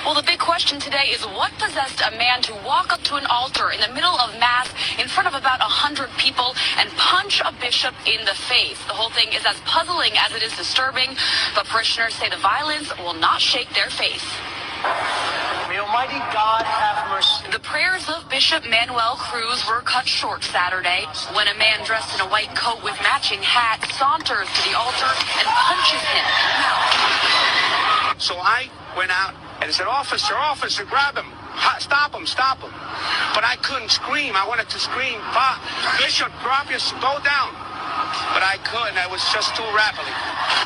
Well, the big question today is what possessed a man to walk up to an altar in the middle of Mass in front of about 100 people and punch a bishop in the face? The whole thing is as puzzling as it is disturbing, but parishioners say the violence will not shake their faith. May Almighty God have mercy. The prayers of Bishop Manuel Cruz were cut short Saturday when a man dressed in a white coat with matching hat saunters to the altar and punches him in the mouth. So I went out and said, officer, grab him. Stop him. But I couldn't scream. I wanted to scream, Bishop, drop your, go down. But I couldn't. I was just too rapidly.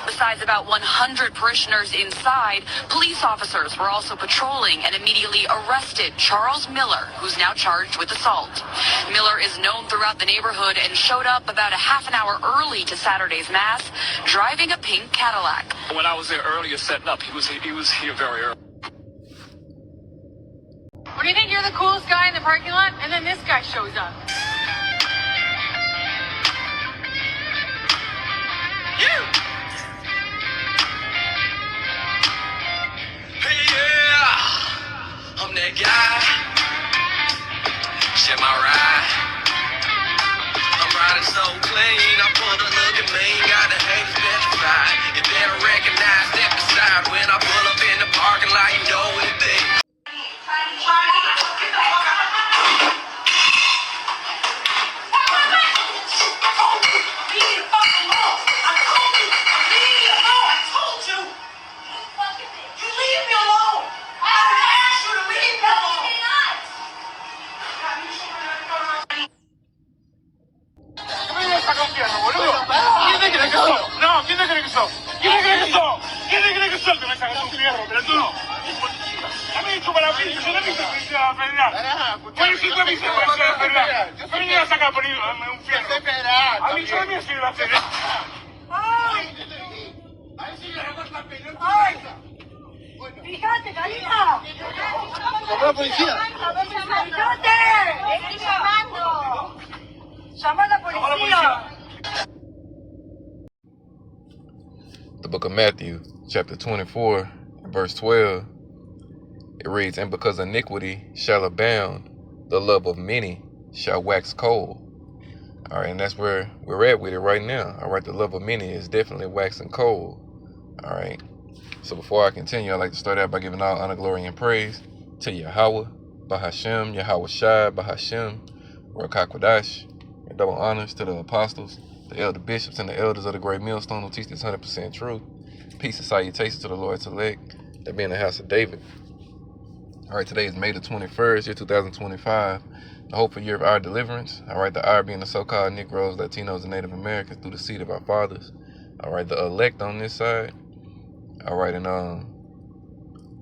Besides about 100 parishioners inside, police officers were also patrolling and immediately arrested Charles Miller, who's now charged with assault. Miller is known throughout the neighborhood and showed up about a half an hour early to Saturday's Mass, driving a pink Cadillac. When I was there earlier setting up, he was here very early. What do you think? You're the coolest guy in the parking lot, and then this guy shows up. I'm that guy. Share my ride. I'm riding so clean. I pull the look at me. Got the haters petrified. If they don't recognize, step aside. When I pull up in the parking lot, you know what it be. No, ¿quién te cree que sos? ¿Quién te cree que sos? ¿Quién te cree que sos? Que me sacas un fierro, pero tú no. A mí chupa la pincha, yo no me hice policía federal. ¿Cuál sí fue mi policía federal? ¿Qué me iba a sacar por un fierro? A mí yo no me hice la federal. ¡Ay! Ahí sí le robas la pelota. ¡Ay! ¡Fíjate, Karina! ¡Compró la policía! ¡Fíjate! ¡Estoy llamando! ¡Llama a la policía! The book of Matthew, chapter 24, verse 12, it reads, "And because iniquity shall abound, the love of many shall wax cold." All right, and that's where we're at with it right now. All right, the love of many is definitely waxing cold. All right, so before I continue, I'd like to start out by giving all honor, glory, and praise to Yahweh, Bahashem, Yahweh Shai, Bahashem, Ruach HaKodesh, and double honors to the apostles, the elder bishops, and the elders of the great millstone who teach this 100% truth. Peace and salutations to the Lord's elect that be in the house of David. All right, today is May the 21st, year 2025, the hopeful year of our deliverance. All right, the our being the so-called Negroes, Latinos, and Native Americans through the seed of our fathers. All right, the elect on this side. All right, and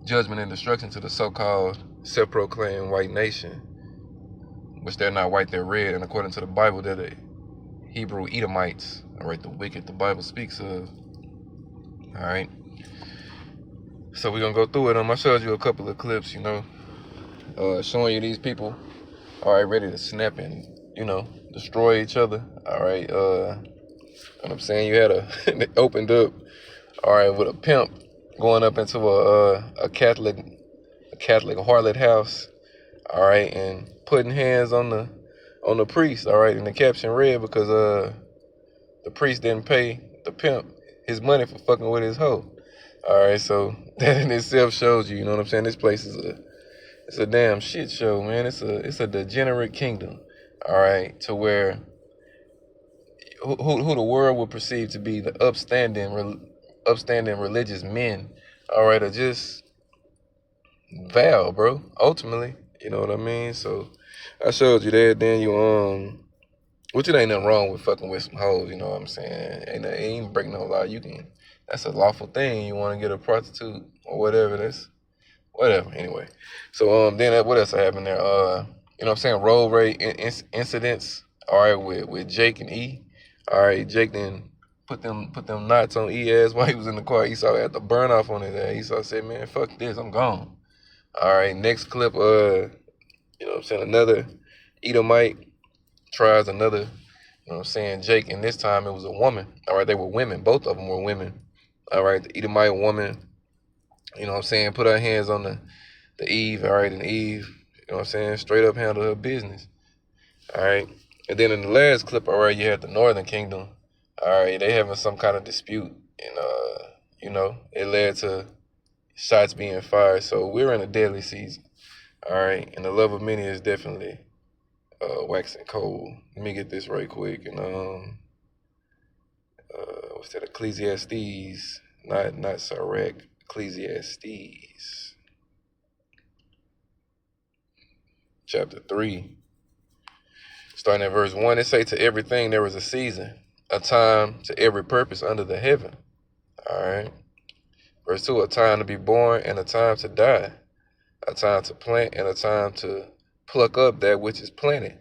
judgment and destruction to the so-called self-proclaimed white nation, which they're not white, they're red, and according to the Bible, they're the Hebrew Edomites, all right, the wicked the Bible speaks of. All right, so we're gonna go through it. I showed you a couple of clips, showing you these people, all right, ready to snap and destroy each other. All right, what I'm saying, you had they opened up, all right, with a pimp going up into a Catholic harlot house, all right, and putting hands on the priest, all right, and the caption read because the priest didn't pay the pimp his money for fucking with his hoe. All right, so that in itself shows you, you know what I'm saying, this place is it's a damn shit show, man. It's a degenerate kingdom, all right, to where who the world would perceive to be the upstanding religious men, all right, are just vile, bro, ultimately, you know what I mean? So I showed you that, then you which it ain't nothing wrong with fucking with some hoes, you know what I'm saying? Ain't even breaking no law. That's a lawful thing. You want to get a prostitute or whatever, that's whatever. Anyway, so then what else happened there? You know what I'm saying? Road rage incidents. All right, with Jake and E. All right, Jake then put them knots on E ass while he was in the car. Esau had to burn off on his ass. Esau said, "Man, fuck this, I'm gone." All right, next clip. You know what I'm saying? Another Edomite tries another, you know what I'm saying, Jake, and this time it was a woman. All right, they were women. Both of them were women. All right, the Edomite woman, You know what I'm saying? Put her hands on the Eve, all right, and Eve, you know what I'm saying, straight up handle her business. All right. And then in the last clip, all right, you had the Northern Kingdom. All right, they having some kind of dispute, and you know, it led to shots being fired. So we're in a deadly season. All right, and the love of many is definitely waxing cold. Let me get this right quick. And what's that? Ecclesiastes, not Sirach. Ecclesiastes, chapter 3. Starting at verse 1, it say, to everything there is a season, a time to every purpose under the heaven. All right. Verse 2, a time to be born and a time to die, a time to plant and a time to pluck up that which is planted,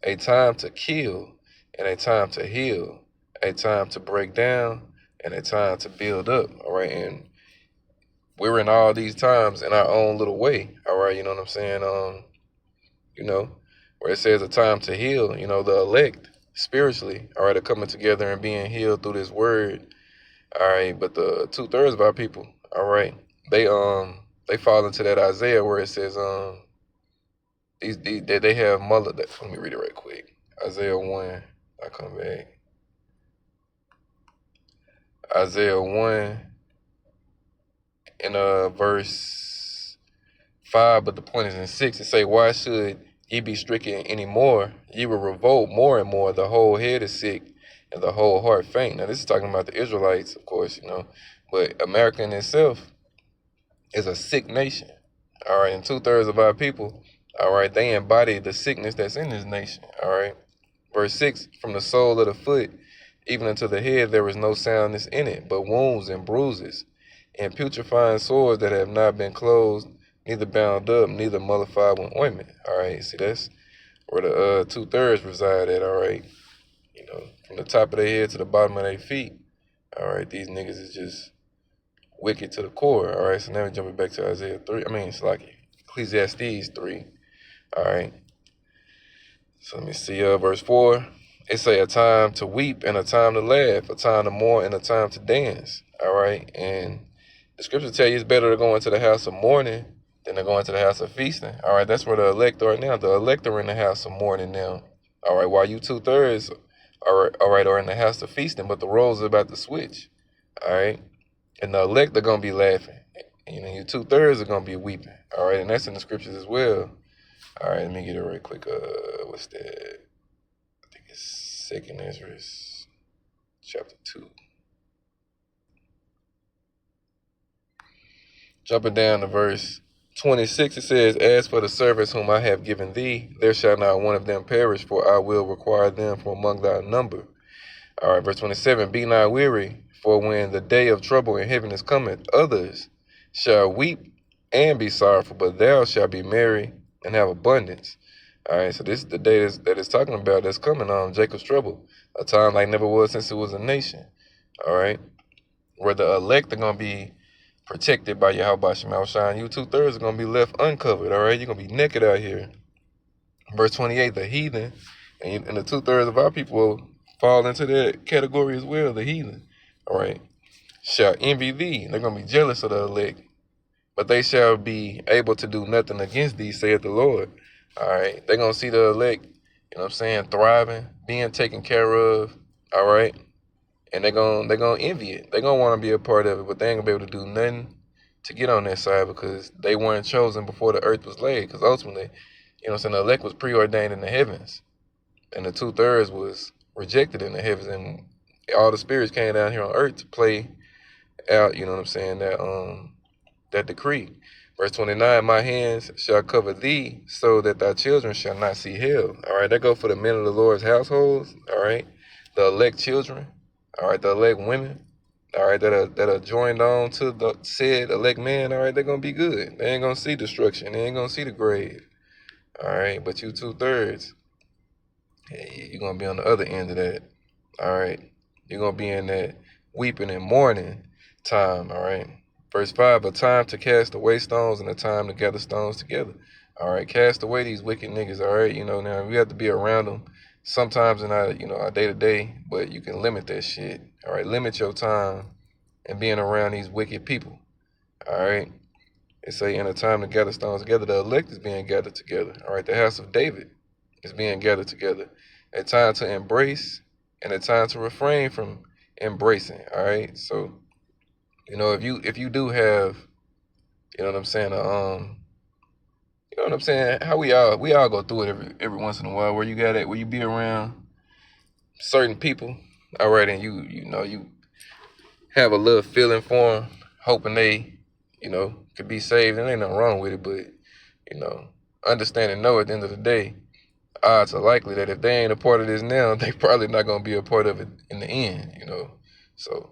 a time to kill and a time to heal, a time to break down and a time to build up. All right. And we're in all these times in our own little way. All right. You know what I'm saying? You know, where it says a time to heal, you know, the elect spiritually, all right, are coming together and being healed through this word, all right. But the 2/3 of our people, all right, they fall into that Isaiah where it says they have mother. Let me read it right quick. Isaiah 1. I come back. Isaiah 1 in verse 5, but the point is in 6. It say, why should ye be stricken any more? Ye will revolt more and more. The whole head is sick and the whole heart faint. Now, this is talking about the Israelites, of course, you know. But America in itself is a sick nation. All right. And 2/3 of our people, all right, they embody the sickness that's in this nation. All right. Verse 6, from the sole of the foot even unto the head, there is no soundness in it, but wounds and bruises and putrefying sores that have not been closed, neither bound up, neither mollified with ointment. All right, see, that's where the 2/3 reside at. All right, you know, from the top of their head to the bottom of their feet. All right, these niggas is just wicked to the core. All right, so now we're jumping back to Isaiah 3. I mean, it's like Ecclesiastes 3. All right, so let me see, verse 4. It say a time to weep and a time to laugh, a time to mourn and a time to dance. All right, and the scriptures tell you it's better to go into the house of mourning than to go into the house of feasting. All right, that's where the elect are now. The elect are in the house of mourning now. All right, while you 2/3 are in the house of feasting, but the roles are about to switch. All right, and the elect are gonna be laughing. You know, your 2/3 are gonna be weeping. All right, and that's in the scriptures as well. All right, let me get it right quick. What's that? I think it's 2nd Ezra, chapter 2. Jumping down to verse 26, it says, as for the servants whom I have given thee, there shall not one of them perish, for I will require them from among thy number. All right, verse 27, be not weary, for when the day of trouble in heaven is coming, others shall weep and be sorrowful, but thou shalt be merry and have abundance. All right, so this is the day that it's talking about that's coming on Jacob's trouble, a time like never was since it was a nation. All right, where the elect are going to be protected by Yahweh Shema Shine. You 2/3 are going to be left uncovered, all right? You're going to be naked out here. Verse 28, the heathen, and the 2/3 of our people will fall into that category as well, the heathen, all right, shall envy thee. They're going to be jealous of the elect, but they shall be able to do nothing against thee, saith the Lord. All right, they're going to see the elect, you know what I'm saying, thriving, being taken care of, all right? And they're gonna envy it. They're gonna want to be a part of it, but they ain't gonna be able to do nothing to get on that side because they weren't chosen before the earth was laid. Because ultimately, you know what I'm saying, the elect was preordained in the heavens, and the 2/3 was rejected in the heavens, and all the spirits came down here on earth to play out, you know what I'm saying, that decree. Verse 29, my hands shall cover thee, so that thy children shall not see hell. All right, that go for the men of the Lord's households. All right, the elect children. All right, the elect women, all right, that are joined on to the said elect man, all right, they're going to be good. They ain't going to see destruction. They ain't going to see the grave. All right, but you 2/3, you're going to be on the other end of that. All right, you're going to be in that weeping and mourning time. All right, verse 5, a time to cast away stones and a time to gather stones together. All right, cast away these wicked niggas. All right, you know, now we have to be around them sometimes in our, you know, our day-to-day, but you can limit that shit. All right, limit your time and being around these wicked people. All right, It say in a time to gather stones together, the elect is being gathered together. All right, the house of David is being gathered together. A time to embrace and a time to refrain from embracing. All right, so if you do have, you know what I'm saying, you know what I'm saying, how we all go through it every once in a while, where you be around certain people, all right, and you have a little feeling for them, hoping they, could be saved, and ain't nothing wrong with it, but, understand and know at the end of the day, odds are likely that if they ain't a part of this now, they probably not going to be a part of it in the end, so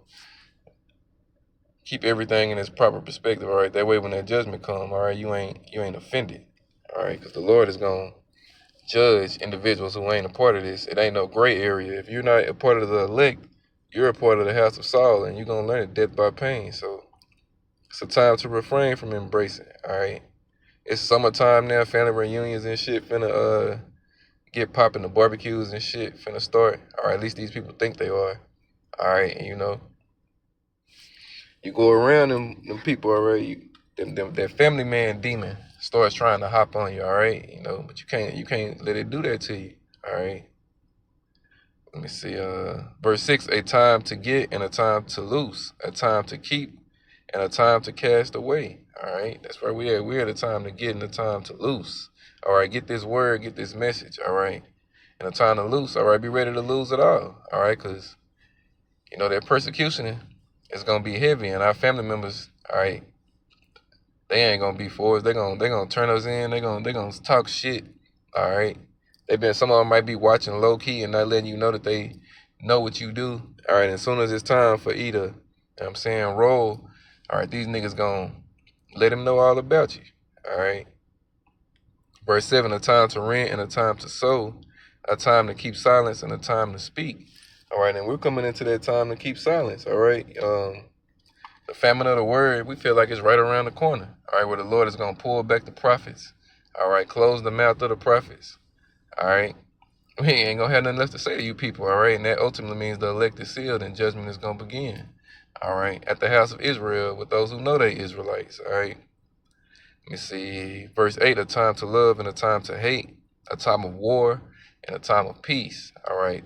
keep everything in its proper perspective, all right, that way when that judgment come, all right, you ain't offended, all right, because the Lord is going to judge individuals who ain't a part of this. It ain't no gray area. If you're not a part of the elect, you're a part of the house of Saul, and you're going to learn it death by pain. So it's a time to refrain from embracing, all right? It's summertime now, family reunions and shit finna get popping, the barbecues and shit finna start, or at least these people think they are, all right? And, you go around them people, all right, that family man demon starts trying to hop on you, all right? But you can't let it do that to you, all right? Let me see, verse 6, a time to get and a time to loose, a time to keep and a time to cast away, all right? That's where we at. We're at a time to get and a time to loose, all right? Get this word, get this message, all right? And a time to loose, all right? Be ready to lose it all right? Because, that persecution is going to be heavy, and our family members, all right, they ain't gonna be for us. They gonna turn us in. They gonna talk shit. All right. Some of them might be watching low key and not letting you know that they know what you do. All right. And as soon as it's time for E to, roll. All right. These niggas gonna let him know all about you. All right. Verse 7: a time to rent and a time to sow, a time to keep silence and a time to speak. All right. And we're coming into that time to keep silence. All right. The famine of the word, we feel like it's right around the corner, all right, where the Lord is going to pull back the prophets, all right, close the mouth of the prophets, all right. We ain't going to have nothing left to say to you people, all right, and that ultimately means the elect is sealed and judgment is going to begin, all right, at the house of Israel with those who know they Israelites, all right. Let me see, verse 8, a time to love and a time to hate, a time of war and a time of peace, all right.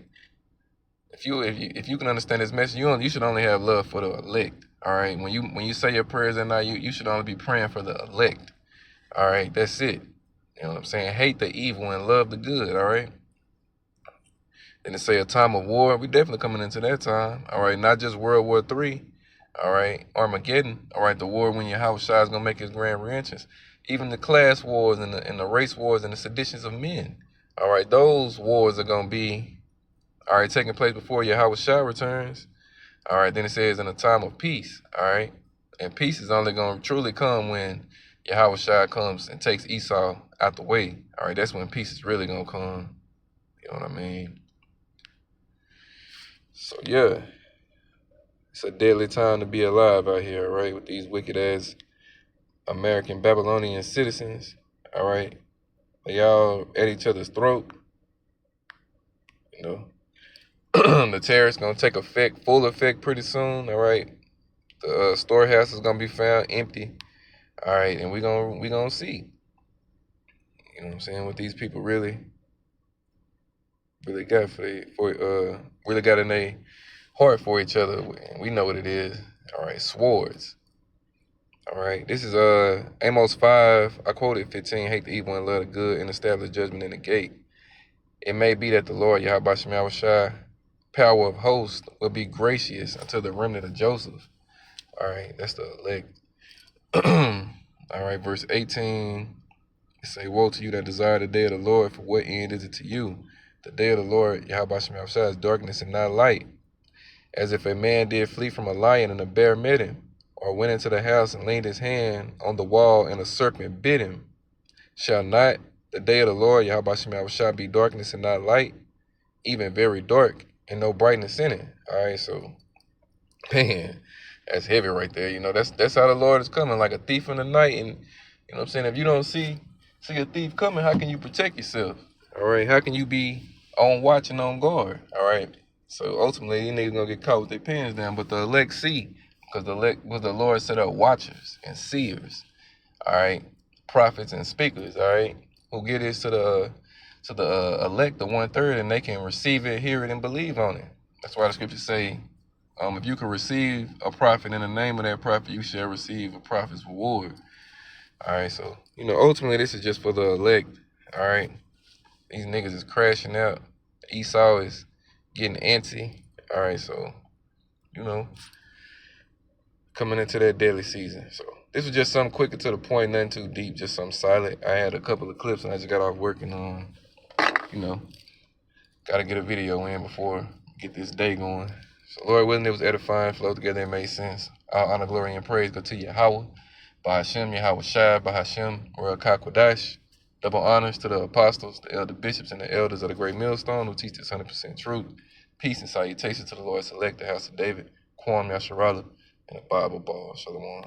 If you can understand this message, you should only have love for the elect. All right, when you say your prayers at night, you should only be praying for the elect. All right, that's it. You know what I'm saying? Hate the evil and love the good. All right. Then it say a time of war. We definitely coming into that time. All right, not just World War III. All right, Armageddon. All right, the war when Yahushua is gonna make his grand re-entrance. Even the class wars and the race wars and the seditions of men. All right, those wars are gonna be, all right, taking place before Yahushua returns. All right, then it says in a time of peace, all right? And peace is only going to truly come when Yahushua comes and takes Esau out the way. All right, that's when peace is really going to come. You know what I mean? So, yeah, it's a deadly time to be alive out here, all right, with these wicked-ass American Babylonian citizens, all right? They all at each other's throat, The tariffs gonna take full effect pretty soon. All right, the storehouse is gonna be found empty. All right, and we gonna see. You know what I'm saying? What these people really got really got in their heart for each other. We know what it is. All right, swords. All right, this is Amos 5. I quoted 15. Hate the evil and love the good, and establish judgment in the gate. It may be that the Lord Yahweh Shem Yahushua, power of hosts, will be gracious unto the remnant of Joseph. All right, that's the elect. All right, verse 18. It say, woe to you that desire the day of the Lord, for what end is it to you? The day of the Lord Yahweh Shem Yahushua is darkness and not light. As if a man did flee from a lion and a bear met him, or went into the house and laid his hand on the wall and a serpent bit him. Shall not the day of the Lord Yahweh Shem Yahushua be darkness and not light, even very dark, and no brightness in it? All right, so, man, that's heavy right there. That's how the Lord is coming, like a thief in the night. And, you know what I'm saying, if you don't see a thief coming, how can you protect yourself? All right, how can you be on watch and on guard? All right, so ultimately, these niggas gonna get caught with their pants down, but the elect see, because the Lord set up watchers and seers. all right, prophets and speakers, all right, who get this to the elect, the 1/3, and they can receive it, hear it, and believe on it. That's why the scriptures say, if you can receive a prophet in the name of that prophet, you shall receive a prophet's reward. All right, so, ultimately, this is just for the elect, all right? These niggas is crashing out. Esau is getting antsy, all right? So, coming into that deadly season. So, this was just something quick and to the point, nothing too deep, just something silent. I had a couple of clips, and I just got off working on, got to get a video in before get this day going. So, Lord willing, it was edifying, flowed together, and made sense. All honor, glory, and praise go to Yahweh, Bahashem, Yahweh Shai, Bahashem, Ruach HaKodesh. Double honors to the apostles, the elder bishops, and the elders of the great millstone who teach this 100% truth. Peace and salutations to the Lord's elect, the house of David, Kwam Yasharala, and the Bible Ball. Shalom.